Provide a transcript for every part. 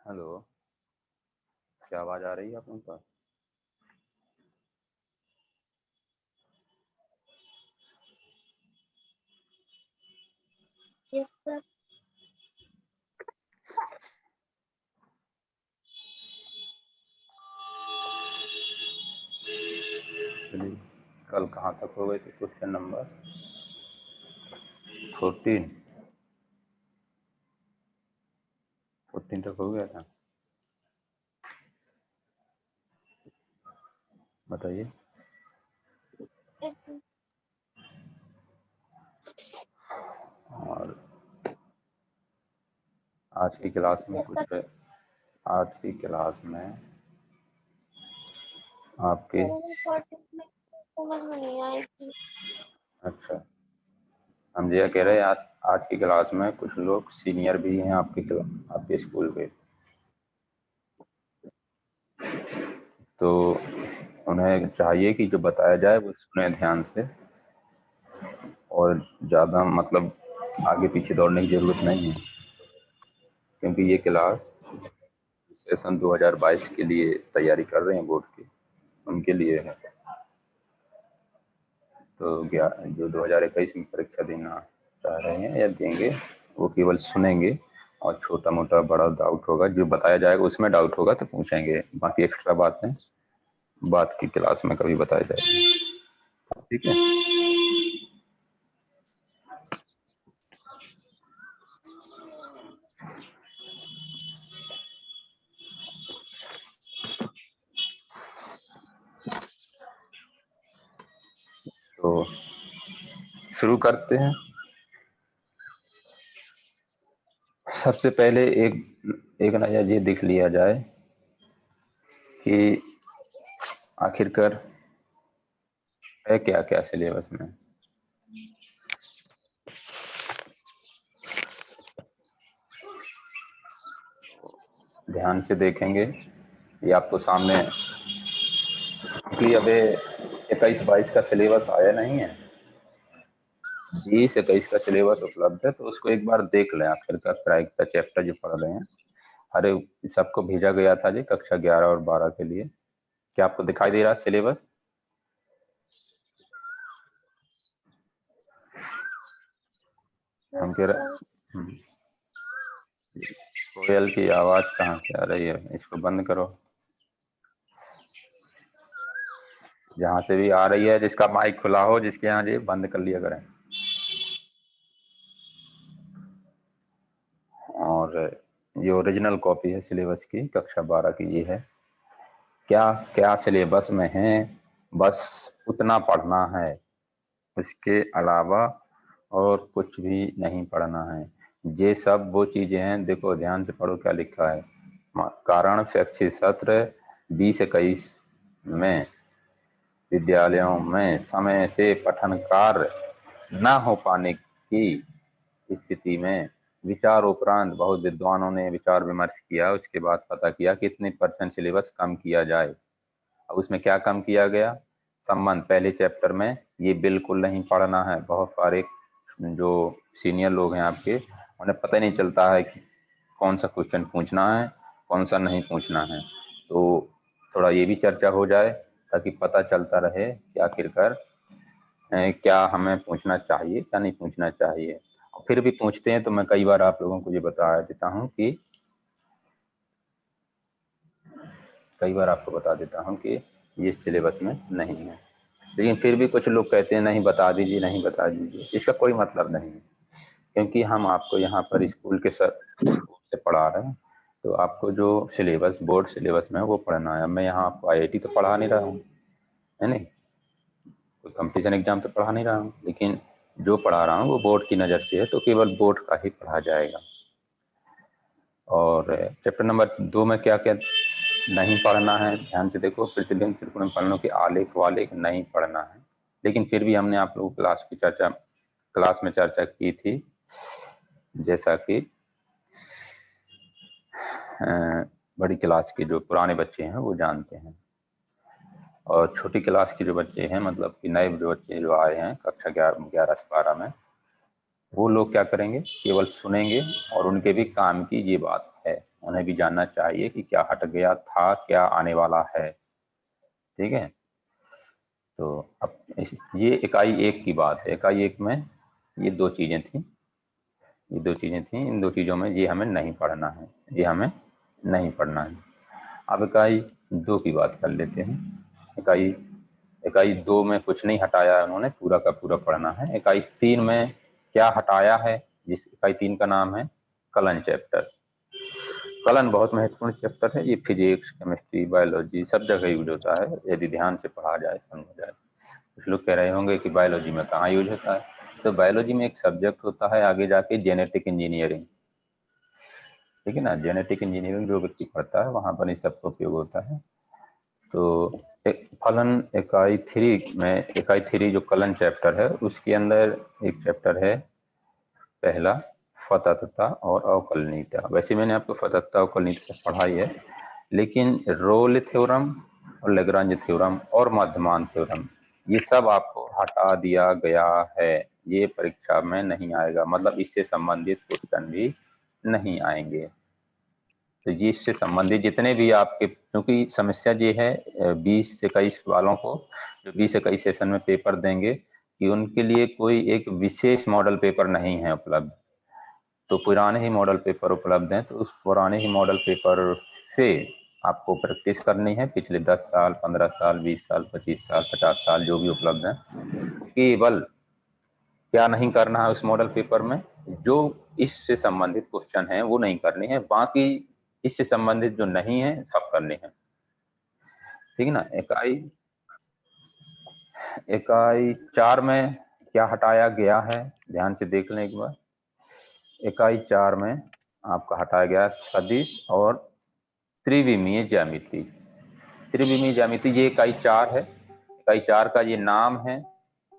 Hello, क्या आवाज़ आ रही है आप लोगों का? Yes sir. चलिए, कल कहाँ तक हो गए थे? क्वेश्चन नंबर 14 तक हो गया था। बताइए। और आज की क्लास में यस सर। आज की क्लास में आपके समझ में नहीं आई थी। अच्छा, हम ये कह रहे हैं आज की क्लास में कुछ लोग सीनियर भी हैं आपके स्कूल के, तो उन्हें चाहिए कि जो बताया जाए वो सुने ध्यान से, और ज़्यादा मतलब आगे पीछे दौड़ने की ज़रूरत नहीं है, क्योंकि ये क्लास सेशन 2022 के लिए तैयारी कर रहे हैं बोर्ड की, उनके लिए है। तो जो 2021 में परीक्षा देना चाह रहे हैं या देंगे, वो केवल सुनेंगे, और छोटा मोटा बड़ा डाउट होगा जो बताया जाएगा उसमें डाउट होगा तो पूछेंगे, बाकी एक्स्ट्रा बातें बात की क्लास में कभी बताया जाएगी। ठीक है। तो शुरू करते हैं। सबसे पहले एक नज़र ये देख लिया जाए कि आखिरकार है क्या क्या सिलेबस में। ध्यान से देखेंगे, ये आपको सामने, क्योंकि अबे 21-22 का सिलेबस आया नहीं है, 20-21 का सिलेबस उपलब्ध है, तो उसको एक बार देख लें आखिरकार प्रायिकता चैप्टर जो पढ़ रहे हैं। अरे, सबको भेजा गया था जी कक्षा 11 और 12 के लिए। क्या आपको दिखाई दे रहा है सिलेबस? हम कह रहे कोयल की आवाज कहाँ से आ रही है? इसको बंद करो। जहां से भी आ रही है, जिसका माइक खुला हो, जिसके यहाँ जी बंद कर लिया करें। और ये ओरिजिनल कॉपी है सिलेबस की, कक्षा 12 की ये है। क्या क्या सिलेबस में है, बस उतना पढ़ना है, उसके अलावा और कुछ भी नहीं पढ़ना है। ये सब वो चीजें हैं, देखो ध्यान से पढ़ो क्या लिखा है। कारण शैक्षिक सत्र 20-21 में विद्यालयों में समय से पठन कार्य न हो पाने की स्थिति में विचार उपरांत बहुत विद्वानों ने विचार विमर्श किया, उसके बाद पता किया कितने परसेंट सिलेबस कम किया जाए। अब उसमें क्या कम किया गया? संबंध पहले चैप्टर में ये बिल्कुल नहीं पढ़ना है। बहुत सारे जो सीनियर लोग हैं आपके, उन्हें पता ही नहीं चलता है कि कौन सा क्वेश्चन पूछना है, कौन सा नहीं पूछना है। तो थोड़ा ये भी चर्चा हो जाए ताकि पता चलता रहे कि आखिरकार क्या हमें पूछना चाहिए क्या नहीं पूछना चाहिए। फिर भी पूछते हैं तो मैं कई बार आप लोगों को ये बता देता हूँ कि ये सिलेबस में नहीं है, लेकिन फिर भी कुछ लोग कहते हैं नहीं बता दीजिए, नहीं बता दीजिए। इसका कोई मतलब नहीं है, क्योंकि हम आपको यहाँ पर स्कूल के सर से पढ़ा रहे हैं, तो आपको जो सिलेबस बोर्ड सिलेबस में है वो पढ़ना है। मैं यहाँ आपको आईआईटी तो पढ़ा नहीं रहा हूँ, है नहीं, कोई कंपटीशन एग्जाम तो पढ़ा नहीं रहा हूँ, लेकिन जो पढ़ा रहा हूँ वो बोर्ड की नज़र से है, तो केवल बोर्ड का ही पढ़ा जाएगा। और चैप्टर नंबर 2 में क्या क्या नहीं पढ़ना है, ध्यान से देखो। प्रतिबिंब त्रिकोण फलनों के आलेख वालेख नहीं पढ़ना है, लेकिन फिर भी हमने आप लोगों को क्लास में चर्चा की थी, जैसा कि बड़ी क्लास के जो पुराने बच्चे हैं वो जानते हैं, और छोटी क्लास के जो बच्चे हैं, मतलब कि नए जो बच्चे जो आए हैं कक्षा 11 से 12 में, वो लोग क्या करेंगे? केवल सुनेंगे, और उनके भी काम की ये बात है, उन्हें भी जानना चाहिए कि क्या हट गया था, क्या आने वाला है। ठीक है, तो अब ये इकाई 1 की बात है। इकाई 1 में ये 2 चीजें थी, ये 2 चीजें थी, इन 2 चीजों में ये हमें नहीं पढ़ना है, ये हमें नहीं पढ़ना है। अब इकाई 2 की बात कर लेते हैं। इकाई इकाई 2 में कुछ नहीं हटाया है उन्होंने, पूरा का पूरा पढ़ना है। इकाई 3 में क्या हटाया है, जिस इकाई 3 का नाम है कलन चैप्टर। कलन बहुत महत्वपूर्ण चैप्टर है, ये फिजिक्स, केमिस्ट्री, बायोलॉजी सब जगह यूज होता है, यदि ध्यान से पढ़ा जाए, समझा जाए। कुछ लोग कह रहे होंगे कि बायोलॉजी में कहाँ यूज होता है, तो बायोलॉजी में एक सब्जेक्ट होता है आगे जाके जेनेटिक इंजीनियरिंग। ठीक है ना, जेनेटिक इंजीनियरिंग जो व्यक्ति पढ़ता है वहां पर इस सबका उपयोग होता है। तो फलन इकाई 3 में, इकाई 3 जो कलन चैप्टर है उसके अंदर एक चैप्टर है पहला, फततता और अवकलनीयता। वैसे मैंने आपको फततता और अवकलनीयता पढ़ाई है, लेकिन रोल थ्योरम और लेग्रांज थ्योरम और मध्यमान थ्योरम ये सब आपको हटा दिया गया है, ये परीक्षा में नहीं आएगा, मतलब इससे संबंधित क्वेश्चन भी नहीं आएंगे। तो ये इससे संबंधित जितने भी आपके, क्योंकि समस्या ये है 20 से 21 वालों को जो 20 से 21 सेशन में पेपर देंगे कि उनके लिए कोई एक विशेष मॉडल पेपर नहीं है उपलब्ध, तो पुराने ही मॉडल पेपर उपलब्ध हैं, तो उस पुराने ही मॉडल पेपर से आपको प्रैक्टिस करनी है। पिछले 10 साल, 15 साल, 20 साल, 25 साल, 50 साल जो भी उपलब्ध हैं, केवल क्या नहीं करना है उस मॉडल पेपर में, जो इससे संबंधित क्वेश्चन है वो नहीं करने हैं, बाकी इससे संबंधित जो नहीं है सब करने हैं। ठीक है ना। इकाई इकाई 4 में क्या हटाया गया है, ध्यान से देख लें एक बार। इकाई 4 में आपका हटाया गया सदिश और त्रिविमीय ज्यामिति। त्रिविमीय ज्यामिति ये इकाई 4 है, इकाई 4 का ये नाम है,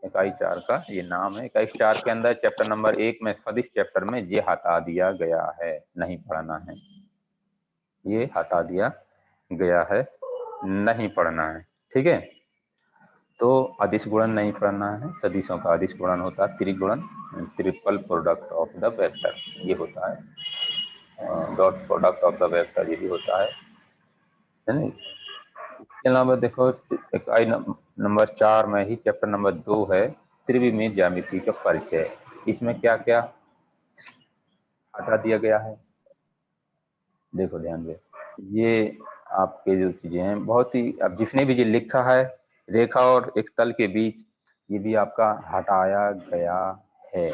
इकाई 4 का ये नाम है। इकाई 4 के अंदर चैप्टर नंबर 1 में, सदिश चैप्टर में, ये हटा दिया गया है, नहीं पढ़ना है, ये हटा दिया गया है, नहीं पढ़ना है। ठीक है, तो अदिश गुणन नहीं पढ़ना है। सदिशों का अदिश गुणन होता है त्रिगुणन, triple product of the vector ये होता है, dot product of the vector ये भी होता है नहीं। इसके अलावा देखो इकाई नंबर 4 में ही चैप्टर नंबर 2 है त्रिविमीय ज्यामिति का परिचय। इसमें क्या क्या हटा दिया गया है, देखो ध्यान दे। ये आपके जो चीजें हैं बहुत ही, अब जिसने भी ये लिखा है रेखा और एक तल के बीच, ये भी आपका हटाया गया है।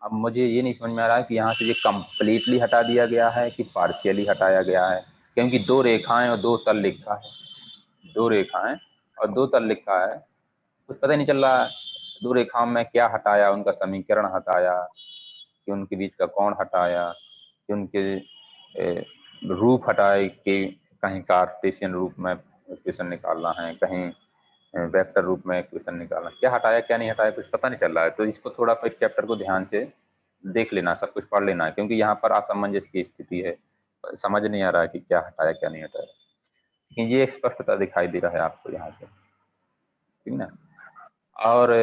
अब मुझे ये नहीं समझ में आ रहा है कि यहाँ से ये कंप्लीटली हटा दिया गया है कि पार्शियली हटाया गया है, क्योंकि 2 रेखाएं और 2 तल लिखा है, 2 रेखाएं और 2 तल लिखा है, कुछ पता ही नहीं चल रहा है 2 रेखाओं में क्या हटाया, उनका समीकरण हटाया कि उनके बीच का कोण हटाया कि उनके रूप हटाए कि कहीं कार्टेशियन रूप में क्वेश्चन निकालना है, कहीं वेक्टर रूप में क्वेश्चन निकालना, क्या हटाया क्या नहीं हटाया कुछ पता नहीं चल रहा है। तो इसको थोड़ा इस चैप्टर को ध्यान से देख लेना, सब कुछ पढ़ लेना है, क्योंकि यहाँ पर असमंजस की स्थिति है, समझ नहीं आ रहा है कि क्या हटाया क्या नहीं हटाया, लेकिन ये स्पष्टता दिखाई दे रहा है आपको यहाँ से। ठीक ना। और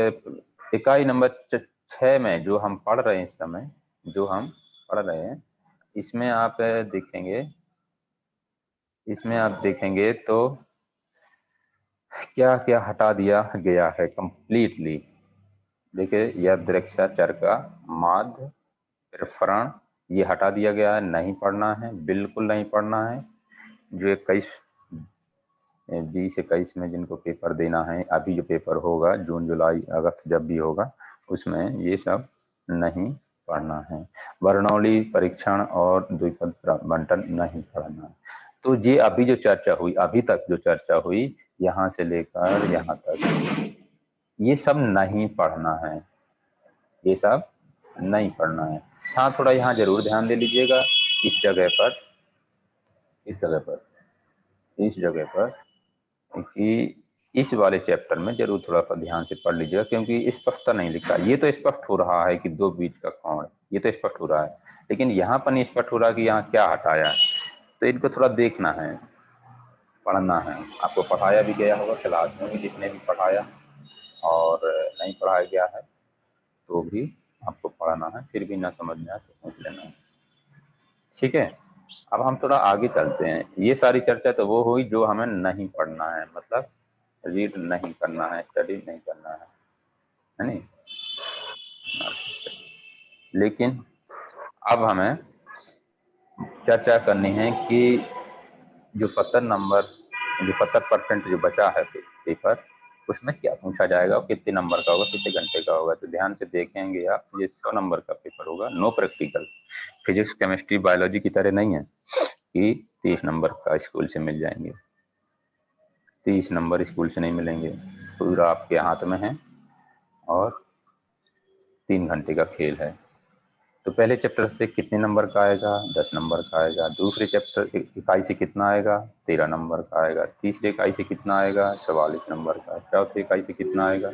इकाई नंबर 6 में जो हम पढ़ रहे हैं इस समय, जो हम पढ़ रहे हैं, इसमें आप देखेंगे, इसमें आप देखेंगे तो क्या क्या हटा दिया गया है कंप्लीटली। देखिए यादृच्छाचर का माध्य, प्रसरण, ये हटा दिया गया है, नहीं पढ़ना है, बिल्कुल नहीं पढ़ना है। जो 21 20-21 में जिनको पेपर देना है, अभी जो पेपर होगा जून जुलाई अगस्त जब भी होगा, उसमें ये सब नहीं पढ़ना है। वर्णौली परीक्षण और द्विपद बंटन नहीं पढ़ना है। तो ये अभी जो चर्चा हुई, अभी तक जो चर्चा हुई यहाँ से लेकर यहाँ तक, ये सब नहीं पढ़ना है, ये सब नहीं पढ़ना है। हाँ थोड़ा यहाँ जरूर ध्यान दे लीजिएगा इस जगह पर, इस जगह पर, इस जगह पर, कि इस वाले चैप्टर में जरूर थोड़ा सा ध्यान से पढ़ लीजिएगा, क्योंकि स्पष्टता नहीं लिखा। ये तो स्पष्ट हो रहा है कि 2 बीच का कोण, ये तो स्पष्ट हो रहा है, लेकिन यहाँ पर नहीं स्पष्ट हो रहा कि यहाँ क्या हटाया है, तो इनको थोड़ा देखना है, पढ़ना है। आपको पढ़ाया भी गया होगा क्लास में भी, जितने भी पढ़ाया, और नहीं पढ़ाया गया है तो भी आपको पढ़ना है, फिर भी ना समझ में आए तो पूछ लेना है। ठीक है। अब हम थोड़ा आगे चलते हैं। ये सारी चर्चा तो वो हुई जो हमें नहीं पढ़ना है, मतलब रीड नहीं करना है, स्टडी नहीं करना है नहीं। लेकिन अब हमें चर्चा करनी है कि जो 70% जो बचा है पेपर, उसमें क्या पूछा जाएगा, कितने नंबर का होगा, कितने घंटे का होगा। तो ध्यान से देखेंगे आप, ये 100 नंबर का पेपर होगा, no practical. Physics chemistry biology की तरह नहीं है कि 30 नंबर का स्कूल से मिल जाएंगे। 30 नंबर स्कूल से नहीं मिलेंगे, पूरा आपके हाथ में है और 3 घंटे का खेल है। तो पहले चैप्टर से कितने नंबर का आएगा, 10 नंबर का आएगा। दूसरे चैप्टर इकाई से कितना आएगा, 13 नंबर का आएगा। तीसरे इकाई से कितना आएगा, 44 नंबर का। चौथे इकाई से कितना आएगा,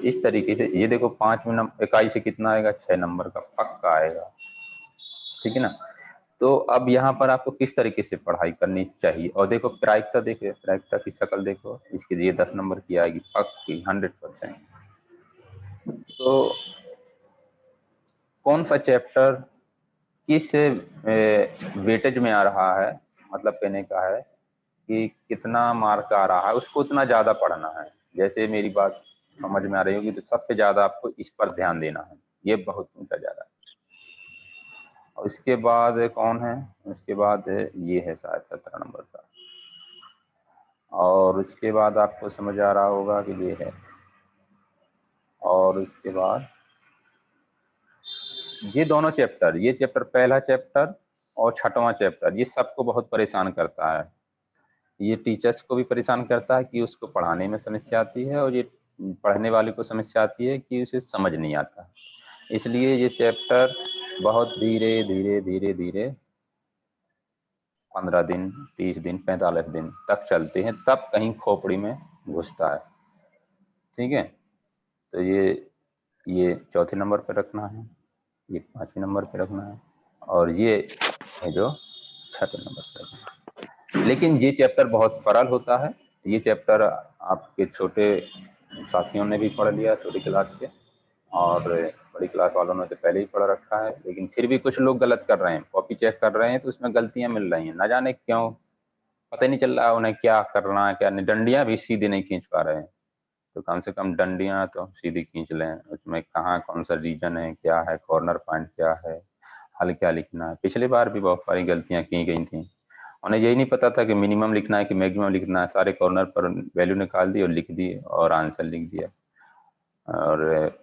इस तरीके से। ये देखो 5वीं इकाई से कितना आएगा, 6 नंबर का पक्का आएगा, ठीक है ना। तो अब यहाँ पर आपको किस तरीके से पढ़ाई करनी चाहिए। और देखो प्रायिकता, देखो प्रायिकता की शक्ल देखो, इसके लिए 10 नंबर की आएगी पक्की 100%। तो कौन सा चैप्टर किस वेटेज में आ रहा है, मतलब कहने का है कि कितना मार्क आ रहा है, उसको उतना ज्यादा पढ़ना है। जैसे मेरी बात समझ में आ रही होगी, तो सबसे ज्यादा आपको इस पर ध्यान देना है, ये बहुत ऊंचा जा रहा है। और इसके बाद कौन है, उसके बाद ये है शायद 17 नंबर का। और उसके बाद आपको समझ आ रहा होगा कि ये है। और उसके बाद ये दोनों चैप्टर, ये चैप्टर पहला चैप्टर और 6वां चैप्टर, ये सबको बहुत परेशान करता है। ये टीचर्स को भी परेशान करता है कि उसको पढ़ाने में समस्या आती है, और ये पढ़ने वाले को समस्या आती है कि उसे समझ नहीं आता। इसलिए ये चैप्टर बहुत धीरे धीरे धीरे धीरे 15 दिन, 30 दिन, 45 दिन तक चलते हैं, तब कहीं खोपड़ी में घुसता है, ठीक है। तो ये चौथे नंबर पर रखना है, ये 5वें नंबर पर रखना है, और ये है जो 6वें नंबर पर रखना है। लेकिन ये चैप्टर बहुत सरल होता है। ये चैप्टर आपके छोटे साथियों ने भी पढ़ लिया, छोटी क्लास के, और बड़ी क्लास वालों ने तो पहले ही पढ़ रखा है। लेकिन फिर भी कुछ लोग गलत कर रहे हैं, कॉपी चेक कर रहे हैं तो उसमें गलतियां मिल रही हैं, ना जाने क्यों, पता ही नहीं चल रहा उन्हें क्या करना है क्या नहीं। डंडियां भी सीधी नहीं खींच पा रहे हैं, तो कम से कम डंडियां तो सीधी खींच लें, उसमें कहाँ कौन सा रीजन है, क्या है कॉर्नर पॉइंट, क्या है हल, क्या लिखना है। पिछली बार भी बहुत सारी गलतियां की गई थी, उन्हें यही नहीं पता था कि मिनिमम लिखना है कि मैक्सिमम लिखना है। सारे कॉर्नर पर वैल्यू निकाल दी और लिख दी और आंसर लिख दिया। और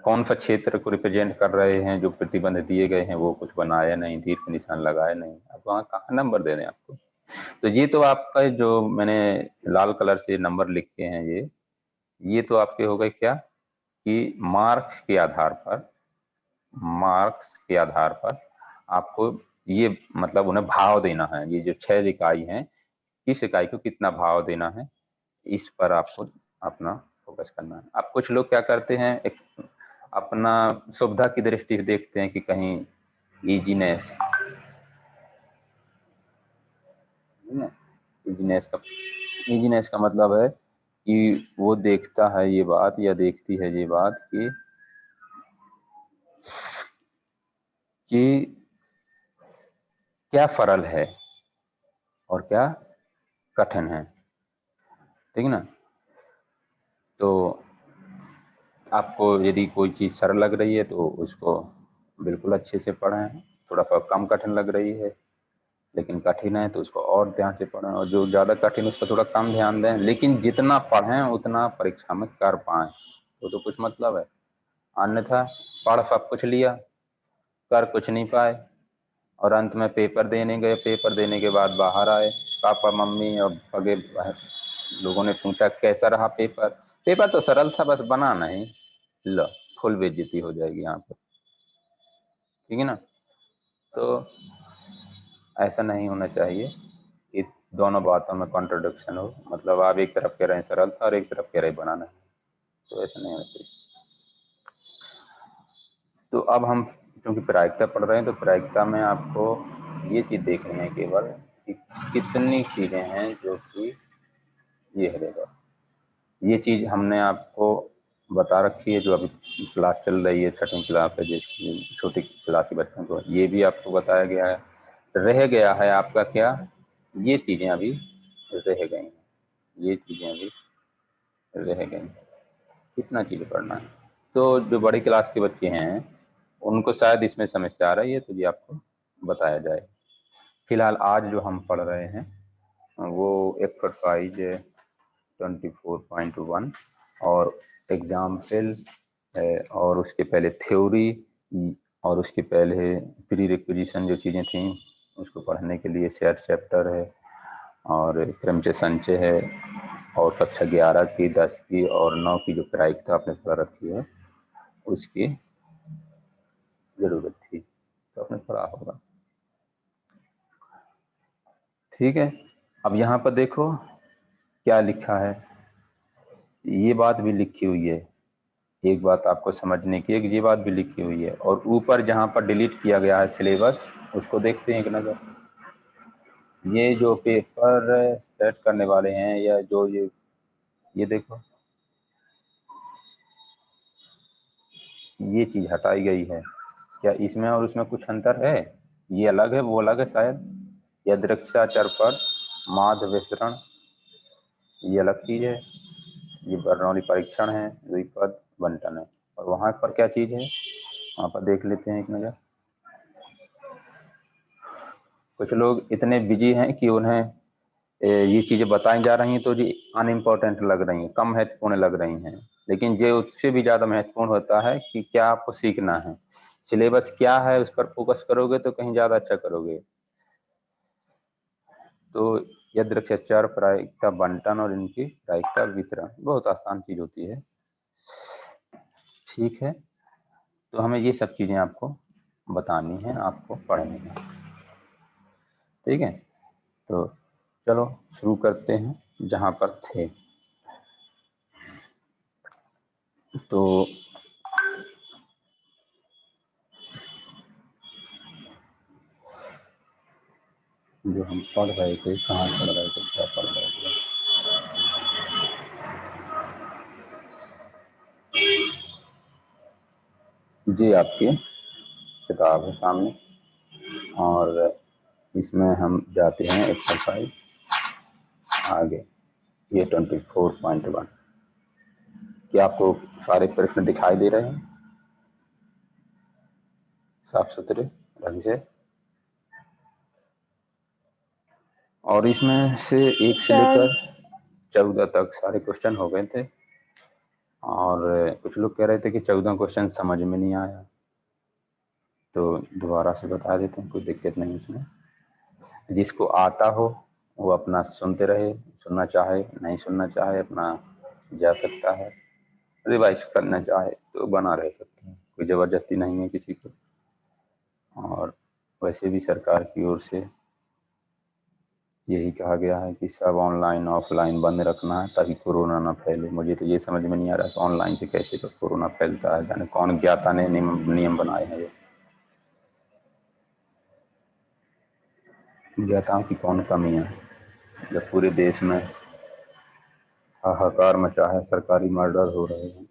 कौन सा क्षेत्र को रिप्रेजेंट कर रहे हैं, जो प्रतिबंध दिए गए हैं वो कुछ बनाया नहीं, तीर के निशान लगाए नहीं, अब वहाँ कहाँ नंबर दे दें आपको। तो ये तो आपका जो मैंने लाल कलर से नंबर लिखे हैं, ये तो आपके हो गए क्या कि मार्क्स के आधार पर, मार्क्स के आधार पर आपको ये मतलब उन्हें भाव देना है। ये जो 6 इकाई हैं, किस इकाई को कितना भाव देना है, इस पर आपको अपना फोकस करना है। अब कुछ लोग क्या करते हैं, एक अपना सुविधा की दृष्टि से देखते हैं कि कहीं इजीनेस, इजीनेस का मतलब है कि वो देखता है ये बात, या देखती है ये बात कि क्या सरल है और क्या कठिन है, ठीक है ना। तो आपको यदि कोई चीज सरल लग रही है तो उसको बिल्कुल अच्छे से पढ़ें, थोड़ा सा कम कठिन लग रही है लेकिन कठिन है तो उसको और ध्यान से पढ़ें, और जो ज्यादा कठिन है उस पर थोड़ा कम ध्यान दें। लेकिन जितना पढ़ें उतना परीक्षा में कर पाए तो कुछ मतलब है। अन्यथा पढ़ सब कुछ लिया, कर कुछ नहीं पाए, और अंत में पेपर देने गए, पेपर देने के बाद बाहर आए, पापा मम्मी और सगे लोगों ने पूछा कैसा रहा पेपर। पेपर तो सरल था, बस बना नहीं। लो, फुल बेइज्जती हो जाएगी यहाँ पर, ठीक है ना। तो ऐसा नहीं होना चाहिए कि दोनों बातों में कॉन्ट्रोडिक्शन हो, मतलब आप एक तरफ कह रहे हैं सरल था और एक तरफ कह रहे हैं बनाना है, तो ऐसा नहीं होना चाहिए। तो अब हम क्योंकि प्रायिकता पढ़ रहे हैं, तो प्रायिकता में आपको ये चीज देखनी है केवल कि कितनी चीजें हैं जो कि ये है। देखो, ये चीज हमने आपको बता रखी है, जो अभी क्लास चल रही है, 6वीं क्लास है, जिसकी छोटी क्लास के बच्चों को ये भी आपको बताया गया है। रह गया है आपका क्या, ये चीजें अभी रह गई हैं, ये चीजें अभी रह गई। कितना चीजें पढ़ना है। तो जो बड़ी क्लास के बच्चे हैं उनको शायद इसमें समस्या आ रही है, तो ये आपको बताया जाए। फिलहाल आज जो हम पढ़ रहे हैं वो एक्सरसाइज 24.1 और एग्जाम्पल है, और उसके पहले थ्योरी, और उसके पहले प्री रिक्विजिशन जो चीज़ें थी उसको पढ़ने के लिए शेयर चैप्टर है, और क्रमचय संचय है, और कक्षा 11 की, 10 की और 9 की जो प्रायिकता आपने पढ़ रखी है उसकी जरूरत थी, तो आपने पढ़ा होगा। ठीक है, अब यहाँ पर देखो क्या लिखा है, ये बात भी लिखी हुई है, एक बात आपको समझने की, एक ये बात भी लिखी हुई है, और ऊपर जहाँ पर डिलीट किया गया है सिलेबस उसको देखते हैं एक नज़र। ये जो पेपर सेट करने वाले हैं या जो ये देखो ये चीज हटाई गई है, क्या इसमें और उसमें कुछ अंतर है? ये अलग है वो अलग है शायद, यदृक्षाचर पर माध्य वितरण ये अलग चीज है, ये बर्नौली परीक्षण है, द्विपद बंटन है, और वहां पर क्या चीज है वहां पर देख लेते हैं एक नजर। कुछ लोग इतने बिजी हैं कि उन्हें ये चीजें बताई जा रही हैं तो ये अनइम्पोर्टेंट लग रही हैं, कम महत्वपूर्ण लग रही हैं, लेकिन ये उससे भी ज्यादा महत्वपूर्ण होता है कि क्या आपको सीखना है, सिलेबस क्या है उस पर फोकस करोगे तो कहीं ज्यादा अच्छा करोगे। तो यदृक्षाचर, प्रायिकता बंटन और इनकी प्रायिकता वितरण बहुत आसान चीज होती है। ठीक है, तो हमें ये सब चीजें आपको बतानी है, आपको पढ़नी है। ठीक है, तो चलो शुरू करते हैं जहां पर थे। तो जो हम पढ़ रहे थे, कहाँ पढ़ रहे थे, क्या पढ़ रहे थे, जी आपकी किताब है सामने, और इसमें हम जाते हैं एक्सरसाइज आगे, ये 24.1। क्या आपको सारे प्रश्न दिखाई दे रहे हैं साफ सुथरे ढंग से? और इसमें से 1 से सर लेकर 14 तक सारे क्वेश्चन हो गए थे, और कुछ लोग कह रहे थे कि 14 क्वेश्चन समझ में नहीं आया, तो दोबारा से बता देते हैं, कोई दिक्कत नहीं उसमें। जिसको आता हो वो अपना सुनते रहे, सुनना चाहे नहीं सुनना चाहे अपना जा सकता है, रिवाइज करना चाहे तो बना रह सकते हैं, कोई जबरदस्ती नहीं है किसी को। और वैसे भी सरकार की ओर से यही कहा गया है कि सब ऑनलाइन ऑफलाइन बंद रखना है ताकि कोरोना ना फैले। मुझे तो ये समझ में नहीं आ रहा कि ऑनलाइन से कैसे तो कोरोना फैलता है, जाने कौन ज्ञाता ने नियम बनाए हैं, ये ज्ञाताओं की कौन कमी है जब पूरे देश में हाहाकार मचा है, सरकारी मर्डर हो रहे हैं।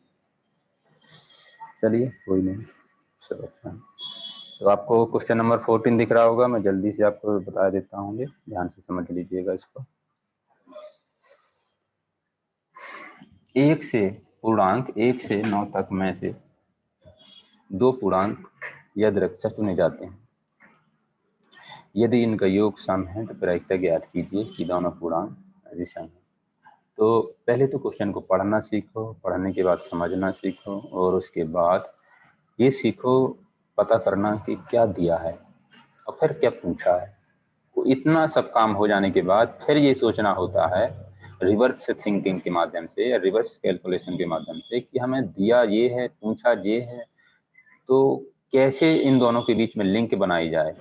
चलिए कोई नहीं, सब अच्छा है। तो आपको क्वेश्चन नंबर 14 दिख रहा होगा, मैं जल्दी से आपको बता देता हूँ, ध्यान से समझ लीजिएगा इसको। 1 से पूर्णांक 1 से 9 तक में से 2 पूर्णांक यदृच्छा चुने जाते हैं। यदि इनका योग सम है तो प्रायिकता ज्ञात कीजिए कि दोनों पूर्णांक विषम है। तो पहले तो क्वेश्चन को पढ़ना सीखो, पढ़ने के बाद समझना सीखो, और उसके बाद ये सीखो पता करना कि क्या दिया है और फिर क्या पूछा है। तो इतना सब काम हो जाने के बाद फिर ये सोचना होता है रिवर्स थिंकिंग के माध्यम से या रिवर्स कैलकुलेशन के माध्यम से कि हमें दिया ये है, पूछा ये है, तो कैसे इन दोनों के बीच में लिंक बनाई जाए।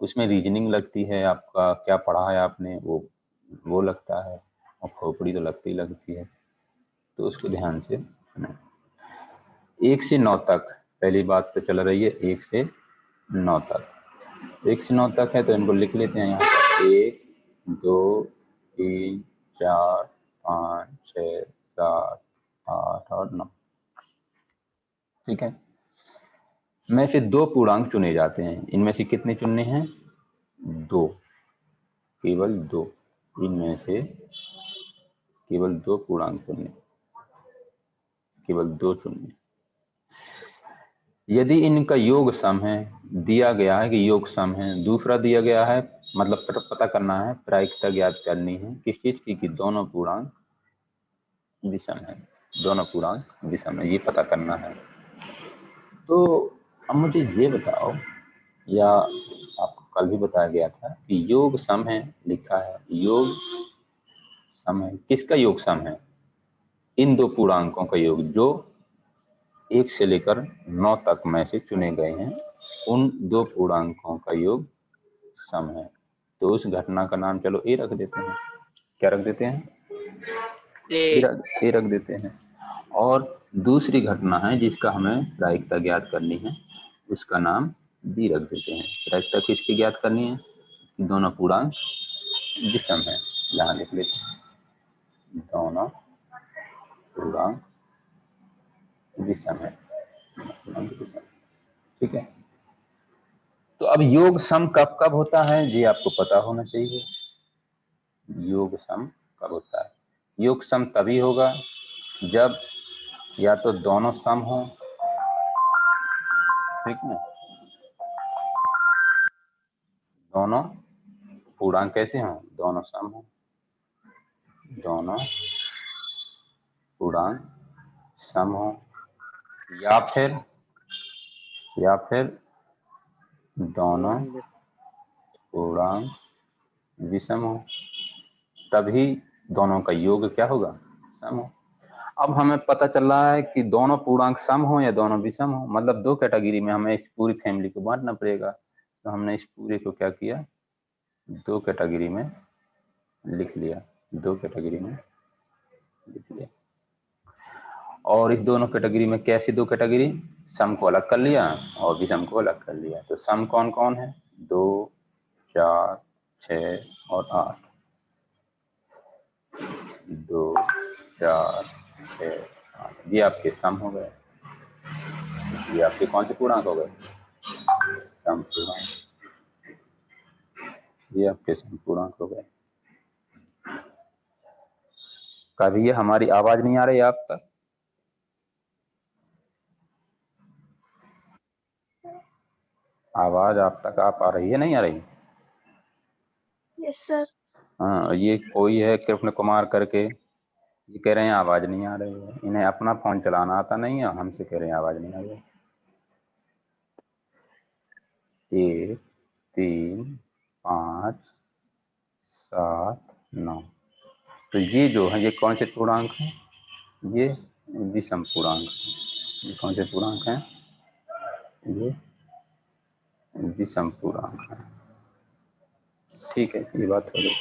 उसमें रीजनिंग लगती है, आपका क्या पढ़ा है आपने वो लगता है, और खोपड़ी तो लगती ही लगती है, तो उसको ध्यान से सुना। 1 से 9 तक पहली बात तो चल रही है, 1 से 9 तक। 1 से 9 तक है तो इनको लिख लेते हैं यहाँ पर, 1 2 3 4 5 6 7 8 और 9। ठीक है, में से 2 पूर्णांक चुने जाते हैं, इनमें से कितने चुनने हैं? दो, केवल दो, इनमें से केवल दो पूर्णांक चुनने, केवल दो चुनने। यदि इनका योग सम है, दिया गया है कि योग सम है, दूसरा दिया गया है मतलब पता करना है, प्रायिकता ज्ञात करनी है किस चीज की, कि दोनों पूर्णांक विषम है, दोनों पूर्णांक विषम है, ये पता करना है। तो अब मुझे ये बताओ, या आपको कल भी बताया गया था कि योग सम है, लिखा है योग सम है, किसका योग सम है, इन दो पूर्णांकों का योग जो 1 से लेकर 9 तक में से चुने गए हैं, उन दो पूर्णांकों का योग सम है। तो उस घटना का नाम चलो ए रख देते हैं। क्या रख देते हैं? ए रख देते हैं। और दूसरी घटना है जिसका हमें प्रायिकता ज्ञात करनी है, उसका नाम बी रख देते हैं। प्रायिकता किसकी ज्ञात करनी है? दोनों पूर्णांक विषम है, यहाँ लिख लेते हैं, दोनों पूर्णांक विषम है, ठीक है। तो अब योग सम कब कब होता है, ये आपको पता होना चाहिए। योग सम कब होता है? योग सम तभी होगा जब या तो दोनों सम हो, ठीक ना, दोनों पूर्णांक कैसे हो, दोनों सम हो, दोनों पूर्णांक सम हो, या फिर दोनों पूर्णांक विषम हो, तभी दोनों का योग क्या होगा, सम हो। अब हमें पता चल रहा है कि दोनों पूर्णांक सम हो या दोनों विषम हो, मतलब दो कैटेगरी में हमें इस पूरी फैमिली को बांटना पड़ेगा। तो हमने इस पूरे को क्या किया, दो कैटेगरी में लिख लिया, दो कैटेगरी में लिख लिया। और इस दोनों कैटेगरी में कैसी दो कैटेगरी, सम को अलग कर लिया और विषम को अलग कर लिया। तो सम कौन कौन है, 2, 4, 6 और 8, 2, 4, 6, 8, ये आपके सम हो गए। ये आपके कौन से पूर्णांक हो गए, सम पूर्णांक, ये आपके सम पूर्णांक हो गए। कभी ये हमारी आवाज नहीं आ रही आप तक? आवाज आप तक आप आ रही है, नहीं आ रही? Yes sir. हाँ, ये कोई है कृष्ण कुमार करके, ये कह रहे हैं आवाज नहीं आ रही है, इन्हें अपना फोन चलाना आता नहीं है, हमसे कह रहे हैं आवाज नहीं आ रही है। 1, 3, 5, 7, 9, तो ये जो है ये कौन से पूर्णांक हैं, ये विषम पूर्णांक। ये कौन से पूर्णांक हैं, ये विषम पूर्णांक है, ठीक है, ये बात हो गई।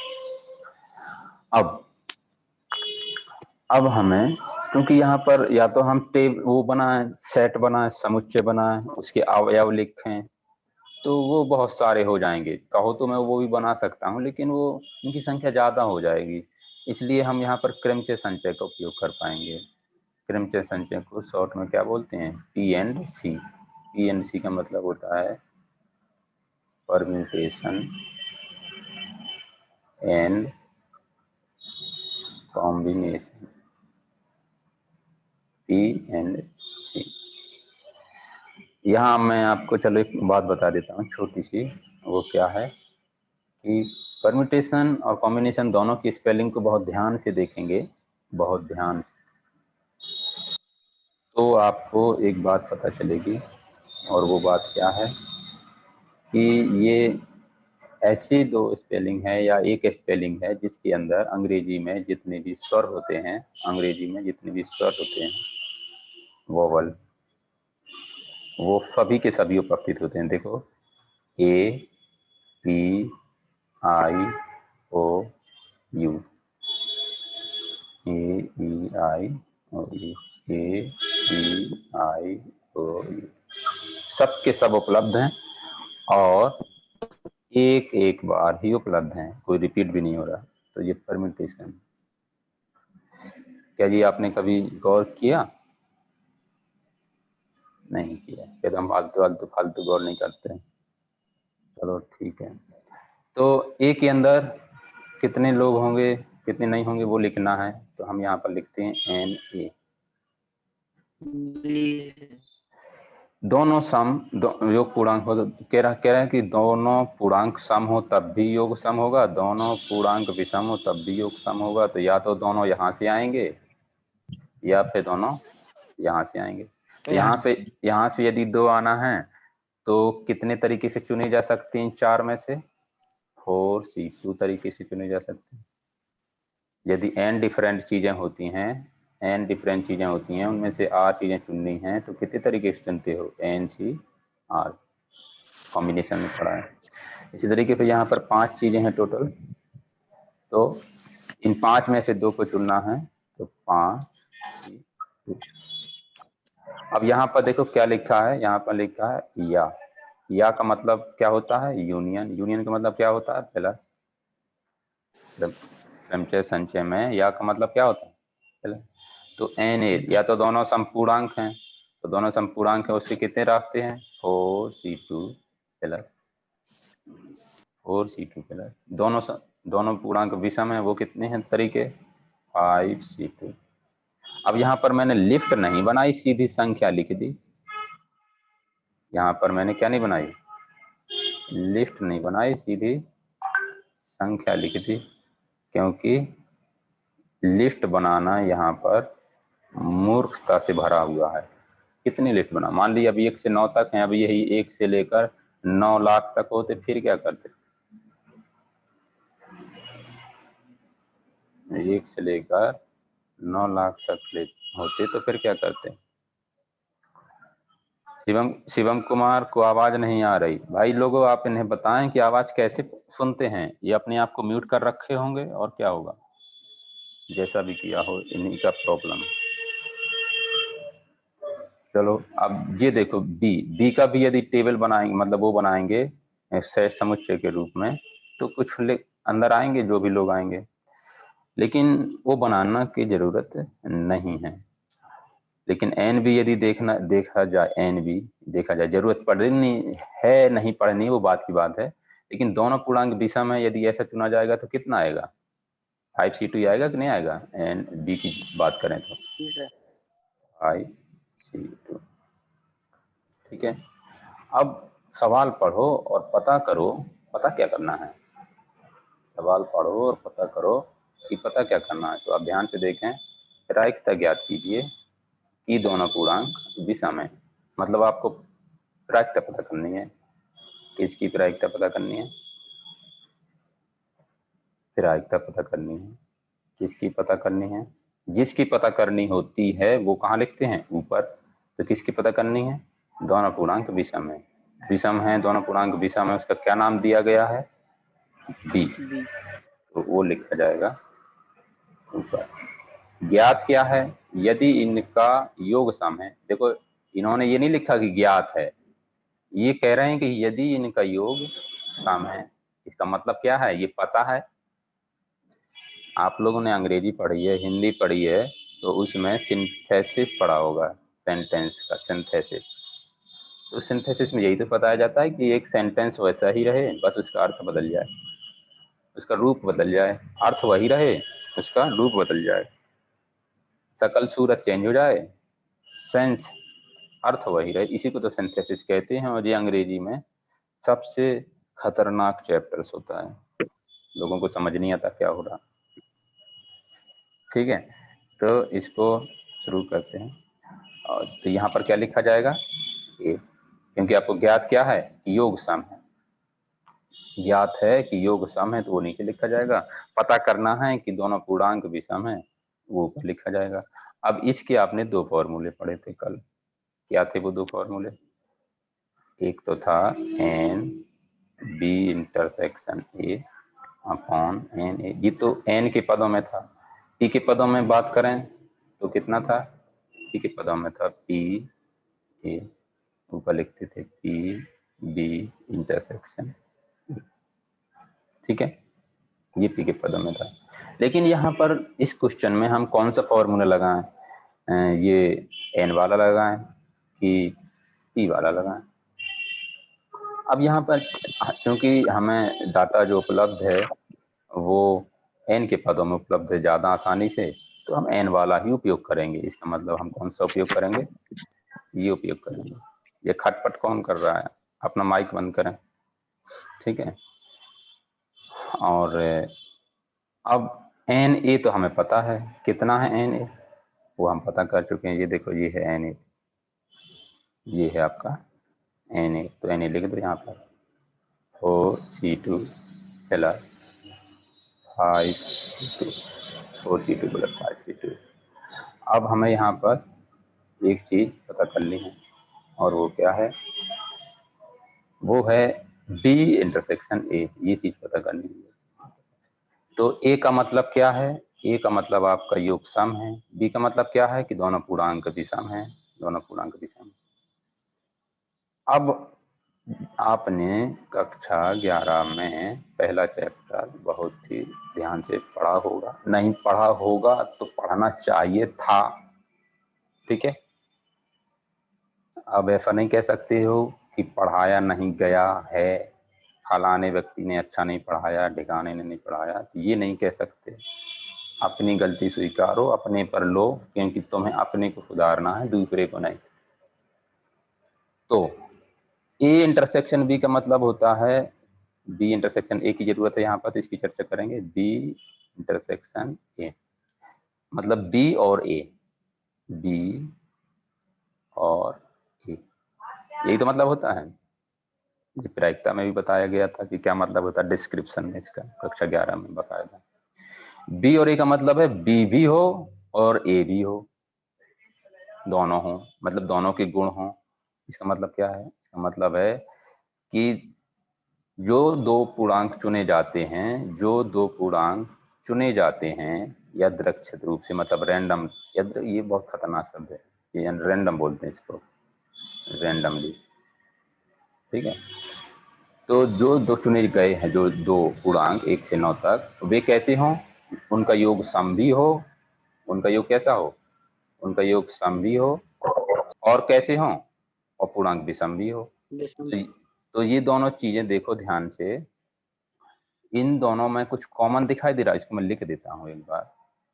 अब हमें, क्योंकि यहाँ पर या तो हम टेब वो बनाए, सेट बनाए, समुच्चय बनाए, उसके अवयव लिखें, तो वो बहुत सारे हो जाएंगे। कहो तो मैं वो भी बना सकता हूँ, लेकिन वो उनकी संख्या ज्यादा हो जाएगी, इसलिए हम यहाँ पर क्रमचय संचय का उपयोग कर पाएंगे। क्रमचय संचय को शॉर्ट में क्या बोलते हैं, P&C। P&C का मतलब होता है परम्यूटेशन एंड कॉम्बिनेशन, P&C। यहाँ मैं आपको चलो एक बात बता देता हूँ छोटी सी, वो क्या है कि परम्यूटेशन और कॉम्बिनेशन दोनों की स्पेलिंग को बहुत ध्यान से देखेंगे, बहुत ध्यान, तो आपको एक बात पता चलेगी। और वो बात क्या है कि ये ऐसी दो स्पेलिंग है या एक स्पेलिंग है जिसके अंदर अंग्रेजी में जितने भी स्वर होते हैं, अंग्रेजी में जितने भी स्वर होते हैं, वोवल, वो सभी के सभी उपस्थित होते हैं। देखो, A, P, I, O, U, A, E, I, O, U, A, E, I, O, U, सब के सब उपलब्ध हैं और एक एक बार ही उपलब्ध हैं, कोई रिपीट भी नहीं हो रहा। तो ये परम्यूटेशन, क्या जी आपने कभी गौर किया? नहीं किया, फिर हम फालतू फालतू फालतू गौर नहीं करते हैं। चलो ठीक है। तो ए के अंदर कितने लोग होंगे कितने नहीं होंगे वो लिखना है, तो हम यहाँ पर लिखते हैं एन ए। दोनों सम योग पूर्णांक हो, कह रहा है कि दोनों पूर्णांक सम हो तब भी योग सम होगा, दोनों पूर्णांक विषम हो तब भी योग सम होगा। तो या तो दोनों यहाँ से आएंगे या फिर दोनों यहाँ से आएंगे। तो यहाँ से यदि 2 आना है तो कितने तरीके से चुने जा सकते हैं? 4 में से 4C2 तरीके से चुने जा सकते हैं। यदि n डिफरेंट चीजें होती हैं, उनमें से r चीजें चुननी हैं तो कितने तरीके से चुनते हो? NCR कॉम्बिनेशन में पड़ा है। इसी तरीके से यहाँ पर 5 चीजें हैं टोटल, तो इन 5 में से 2 को चुनना है, तो 5C2। अब यहाँ पर देखो क्या लिखा है, यहाँ पर लिखा है या का मतलब क्या होता है? यूनियन का मतलब क्या होता है? पहला क्रमचय संचय में या का मतलब क्या होता है? पहला तो Na, या तो दोनों समपूर्णांक हैं, तो दोनों समपूर्णांक है, उससे कितने रास्ते हैं? 4C2 प्लस 4C2 प्लस दोनों पूर्णांक विषम है, वो कितने हैं तरीके? 5C2। अब यहाँ पर मैंने लिफ्ट नहीं बनाई, सीधी संख्या लिख दी। यहाँ पर मैंने क्या नहीं बनाई? लिफ्ट नहीं बनाई, सीधी संख्या लिख दी, क्योंकि लिस्ट बनाना यहाँ पर मूर्खता से भरा हुआ है। कितनी लिस्ट बना? मान लीजिए अभी 1 से 9 तक है, अभी यही 1 से लेकर 9 लाख तक होते, फिर क्या करते? 1 से लेकर 9 लाख तक होते तो फिर क्या करते? शिवम कुमार को आवाज नहीं आ रही। भाई लोगों, आप इन्हें बताएं कि आवाज कैसे सुनते हैं। ये अपने आप को म्यूट कर रखे होंगे और क्या होगा, जैसा भी किया हो, इन्हीं का प्रॉब्लम है। चलो अब ये देखो, बी का भी यदि टेबल बनाएंगे, मतलब वो बनाएंगे सेट समुच्चय के रूप में, तो कुछ अंदर आएंगे, जो भी लोग आएंगे, लेकिन वो बनाना की जरूरत नहीं है। लेकिन एन बी यदि देखा जाए, जरूरत पड़नी है नहीं पड़नी वो बात की बात है, लेकिन दोनों पूर्णांक विषम है, यदि ऐसा चुना जाएगा तो कितना आएगा? 5C2 आएगा कि नहीं आएगा? एन बी की बात करें तो 5C2। ठीक है, अब सवाल पढ़ो और पता करो, पता क्या करना है? सवाल पढ़ो और पता करो कि पता क्या करना है। तो आप ध्यान से देखें, प्रायिकता ज्ञात कीजिए कि दोनों पूर्णांक विषम है। मतलब आपको प्रायिकता पता करनी है। किसकी प्रायिकता पता करनी है? प्रायिकता पता करनी है। किसकी पता करनी है? जिसकी पता करनी होती है वो कहाँ लिखते हैं? ऊपर। तो किसकी पता करनी है? दोनों पूर्णांक विषम है। विषम है, दोनों पूर्णांक विषम है, उसका क्या नाम दिया गया है? बी। तो वो लिखा जाएगा ऊपर। ज्ञात क्या है? यदि इनका योग सम है। देखो, इन्होंने ये नहीं लिखा कि ज्ञात है, ये कह रहे हैं कि यदि इनका योग सम है। इसका मतलब क्या है? ये पता है। आप लोगों ने अंग्रेजी पढ़ी है, हिंदी पढ़ी है, तो उसमें सिंथेसिस पढ़ा होगा, सेंटेंस का सिंथेसिस। तो सिंथेसिस में यही तो बताया जाता है कि एक सेंटेंस वैसा ही रहे, बस उसका अर्थ बदल जाए, उसका रूप बदल जाए। अर्थ वही रहे, उसका रूप बदल जाए, शकल सूरत चेंज हो जाए, सेंस अर्थ वही रहे। इसी को तो सिंथेसिस कहते हैं। और ये अंग्रेजी में सबसे खतरनाक चैप्टर्स होता है, लोगों को समझ नहीं आता क्या हो रहा। ठीक है, तो इसको शुरू करते हैं। और तो यहाँ पर क्या लिखा जाएगा? ए, क्योंकि आपको ज्ञात क्या है? योग सम है। ज्ञात है कि योग सम है, तो वो नीचे लिखा जाएगा। पता करना है कि दोनों पूर्णांक भी सम है, वो ऊपर लिखा जाएगा। अब इसके आपने 2 फॉर्मूले पढ़े थे कल। क्या थे वो 2 फॉर्मूले? एक तो था n B intersection A upon n A. ये तो एन के पदों में था। पी के पदों में बात करें तो कितना था? पी के पदों में था पी ए, ऊपर लिखते थे पी बी इंटरसेक्शन। ठीक है, ये पी के पदों में था। लेकिन यहाँ पर इस क्वेश्चन में हम कौन सा फॉर्मूला लगाएं? ये एन वाला लगाएं कि पी वाला लगाएं? अब यहाँ पर क्योंकि हमें डाटा जो उपलब्ध है वो n के पदों में उपलब्ध है ज़्यादा आसानी से, तो हम n वाला ही उपयोग करेंगे। इसका मतलब हम कौन सा उपयोग करेंगे, ये उपयोग करेंगे। ये खटपट कौन कर रहा है, अपना माइक बंद करें, ठीक है। और अब NA तो हमें पता है कितना है NA, वो हम पता कर चुके हैं। ये देखो ये है NA, ये है आपका NA, तो NA लिख दो यहाँ पर 4C2 plus 5C2, 4C2 plus 5C2। अब हमें यहाँ पर एक चीज पता करनी है, और वो क्या है, वो है B इंटरसेक्शन A, ये चीज पता करनी है। तो A का मतलब क्या है, A का मतलब आपका योग सम है। B का मतलब क्या है कि दोनों पूर्णांक भी सम है, दोनों पूर्णांक भी सम। अब आपने कक्षा 11 में पहला चैप्टर बहुत ही ध्यान से पढ़ा होगा, नहीं पढ़ा होगा तो पढ़ना चाहिए था, ठीक है। अब ऐसा नहीं कह सकते हो कि पढ़ाया नहीं गया है, फलाने व्यक्ति ने अच्छा नहीं पढ़ाया, ढिकाने ने नहीं पढ़ाया, तो ये नहीं कह सकते। अपनी गलती स्वीकारो, अपने पर लो, क्योंकि तुम्हें अपने को सुधारना है, दूसरे को नहीं। तो ए इंटरसेक्शन बी का मतलब होता है, बी इंटरसेक्शन ए की जरूरत है यहाँ पर, तो इसकी चर्चा करेंगे। बी इंटरसेक्शन ए मतलब बी और ए, बी और ए, यही तो मतलब होता है। प्रायिकता में भी बताया गया था कि क्या मतलब होता है, डिस्क्रिप्शन में इसका कक्षा 11 में बताया। बी और ए का मतलब है बी भी हो और ए भी हो, दोनों हो, मतलब दोनों के गुण हो। इसका मतलब क्या है, इसका मतलब है कि जो दो पूर्णांक चुने जाते हैं, जो दो पूर्णांक चुने जाते हैं यादृच्छिक रूप से, मतलब रैंडम, ये बहुत खतरनाक शब्द है, ये रैंडम बोलते हैं इसको, रैंडमली, ठीक है। तो जो दो चुने गए हैं, जो दो पूर्णांक 1 से 9 तक, वे कैसे हों, उनका योग सम भी हो, उनका योग कैसा हो, उनका योग सम भी हो, और कैसे हो, और पूर्णांक भी सम भी हो। तो ये दोनों चीजें देखो ध्यान से, इन दोनों में कुछ कॉमन दिखाई दे रहा है, इसको मैं लिख देता हूँ एक बार,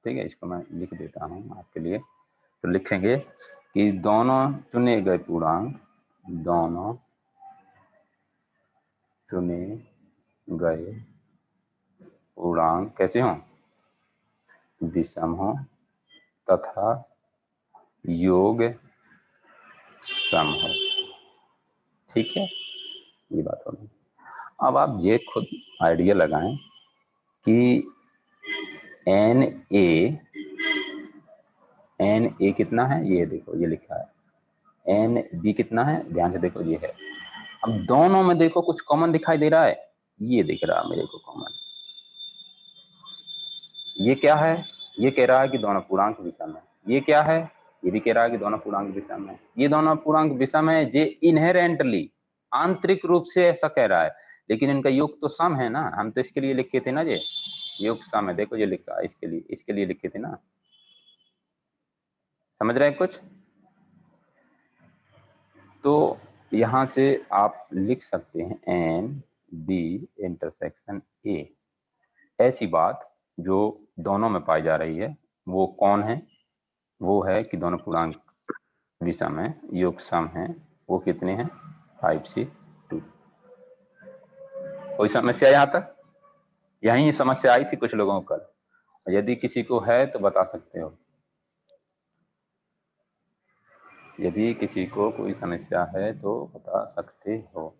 ठीक है, इसको मैं लिख देता हूँ आपके लिए। तो लिखेंगे कि दोनों चुने गए पूर्णांक, दोनों चुने गए पूर्णांक कैसे हों, विषम हो तथा योग सम हो, ठीक है, ये बात होगी। अब आप ये खुद आइडिया लगाएं कि एन ए कितना है, ये देखो ये लिखा है, एन बी कितना है, ध्यान से देखो ये है। अब दोनों में देखो कुछ कॉमन दिखाई दे रहा है, ये दिख रहा है मेरे को कॉमन, ये क्या है, ये कह रहा है कि दोनों पूर्णांक विषम है। ये क्या है, ये भी कह रहा है कि दोनों पूर्णांक विषम है। ये दोनों पूर्णांक विषम है, ये इनहेरेंटली, आंतरिक रूप से ऐसा कह रहा है, लेकिन इनका योग तो सम है ना, हम तो इसके लिए लिखे थे ना, ये योग सम है, देखो ये लिखा है, इसके लिए लिखे थे ना, समझ रहे हैं कुछ। तो यहां से आप लिख सकते हैं एन बी इंटरसेक्शन ए, ऐसी बात जो दोनों में पाई जा रही है, वो कौन है, वो है कि दोनों पूर्णांक विषम है, योग सम है, वो कितने हैं, 5C2। कोई समस्या यहाँ तक, यही समस्या आई थी कुछ लोगों को कल, यदि किसी को है तो बता सकते हो, यदि किसी को कोई समस्या है तो बता सकते हो,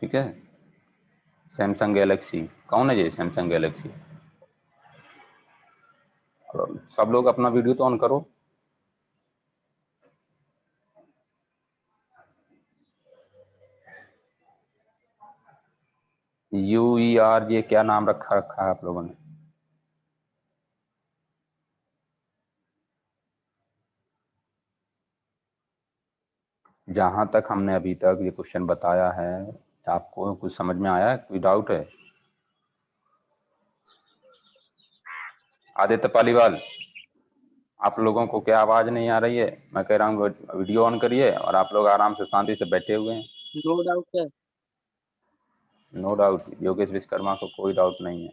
ठीक है। सैमसंग गैलेक्सी, कौन है ये सैमसंग गैलेक्सी, सब लोग अपना वीडियो तो ऑन करो। UER, ये क्या नाम रखा है आप लोगों ने, जहां तक हमने अभी तक ये क्वेश्चन बताया है, आपको कुछ समझ में आया है, कोई डाउट है। आदित्य पालीवाल, आप लोगों को क्या आवाज नहीं आ रही है? मैं कह रहा हूँ वीडियो ऑन करिए और आप लोग आराम से शांति से बैठे हुए हैं। No doubt sir. No doubt, Yogesh Vishwakarma को कोई डाउट नहीं है।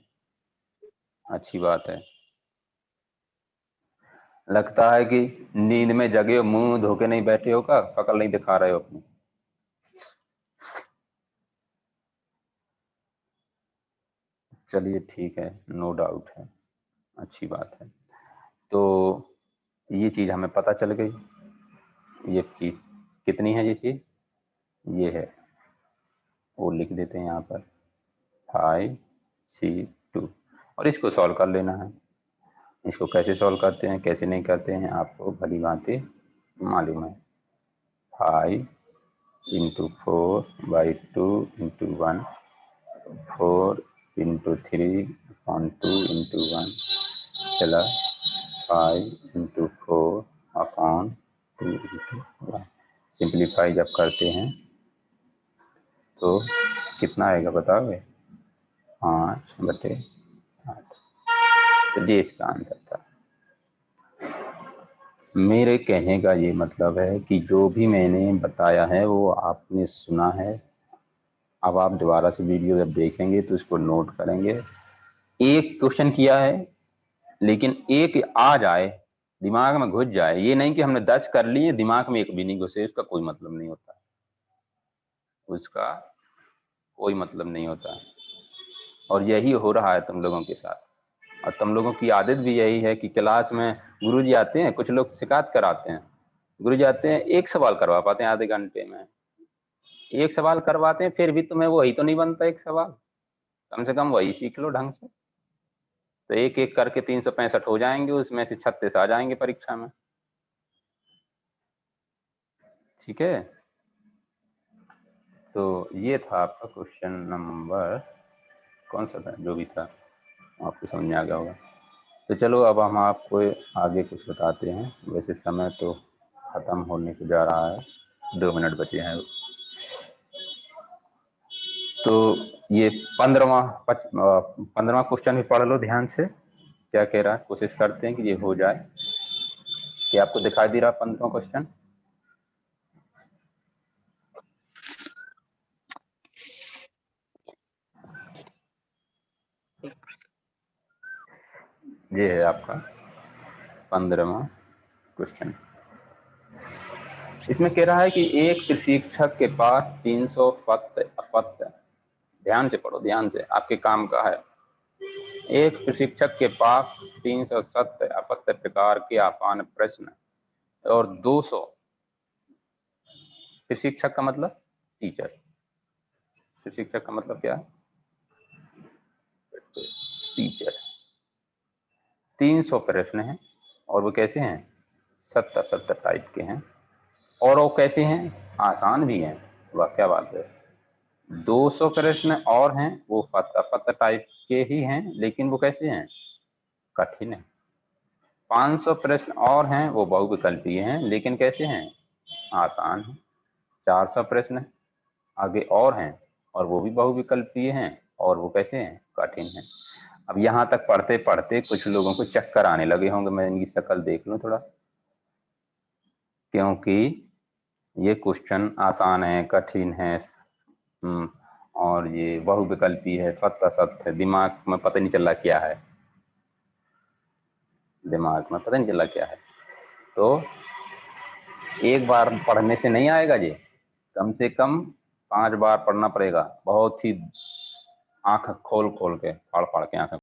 अच्छी बात है। लगता है कि नींद में जगे हो, मुंह धोके नहीं बैठे हो का, शकल नहीं दिखा रहे हो अपनी। चलिए ठीक है, नो डाउट है, अच्छी बात है। तो ये चीज हमें पता चल गई। ये चीज कितनी है? ये चीज ये है, वो लिख देते हैं यहाँ पर 5C2 और इसको सॉल्व कर लेना है। इसको कैसे सॉल्व करते हैं कैसे नहीं करते हैं आपको भली भांति मालूम है। 5 into 4/2 into 1, 4 into 3/2 into 1 plus 5 into 4/2 into 1। Simplify जब करते हैं तो कितना आएगा बताओगे? 5/8। तो ये इसका आंसर था। मेरे कहने का ये मतलब है कि जो भी मैंने बताया है वो आपने सुना है। अब आप दोबारा से वीडियो जब देखेंगे तो इसको नोट करेंगे। एक क्वेश्चन किया है लेकिन एक आ जाए, दिमाग में घुस जाए, ये नहीं कि हमने 10 कर लिए दिमाग में एक भी नहीं घुसे, उसका कोई मतलब नहीं होता, उसका कोई मतलब नहीं होता। और यही हो रहा है तुम लोगों के साथ। और तुम लोगों की आदत भी यही है कि क्लास में गुरुजी आते हैं, कुछ लोग शिकायत कराते हैं, गुरुजी आते हैं एक सवाल करवा पाते हैं आधे घंटे में, एक सवाल करवाते हैं, फिर भी तुम्हें वही तो नहीं बनता एक सवाल, कम से कम वही सीख लो ढंग से। तो एक एक करके 365 हो जाएंगे, उसमें से 36 आ जाएंगे परीक्षा में। ठीक है, तो ये था आपका क्वेश्चन नंबर, कौन सा था जो भी था आपको समझ में आ गया होगा। तो चलो अब हम आपको आगे कुछ बताते हैं। वैसे समय तो खत्म होने को जा रहा है, 2 मिनट बचे हैं। तो ये 15वां क्वेश्चन भी पढ़ लो ध्यान से, क्या कह रहा है, कोशिश करते हैं कि ये हो जाए। क्या आपको दिखाई दे रहा 15वां क्वेश्चन? ये है आपका 15वां क्वेश्चन। इसमें कह रहा है कि एक प्रशिक्षक के पास 300 फक्त अपत्य, ध्यान से पढ़ो, ध्यान से, आपके काम का है। एक प्रशिक्षक के पास 300 सत्य अपत्य प्रकार के आसान प्रश्न और 200, प्रशिक्षक का मतलब टीचर, प्रशिक्षक का मतलब क्या है? टीचर। 300 प्रश्न हैं और वो कैसे हैं? 70 टाइप के हैं, और वो कैसे हैं? आसान भी हैं। वाह क्या बात है। 200 प्रश्न और हैं, वो फत्ता टाइप के ही हैं, लेकिन वो कैसे हैं? कठिन है। 500 प्रश्न और हैं, वो बहुविकल्पीय हैं, लेकिन कैसे हैं? आसान है। 400 प्रश्न आगे और हैं और वो भी बहुविकल्पीय हैं, और वो कैसे हैं? कठिन हैं। अब यहाँ तक पढ़ते पढ़ते कुछ लोगों को चक्कर आने लगे होंगे, मैं इनकी शक्ल देख लूं थोड़ा, क्योंकि ये क्वेश्चन आसान है, कठिन है, और ये बहुविकल्पी है, सत्य सत्य, दिमाग में पता नहीं चला क्या है, दिमाग में पता नहीं चला क्या है। तो एक बार पढ़ने से नहीं आएगा ये, कम से कम 5 बार पढ़ना पड़ेगा, बहुत ही आंख खोल खोल के, फाड़ फाड़ के आंखें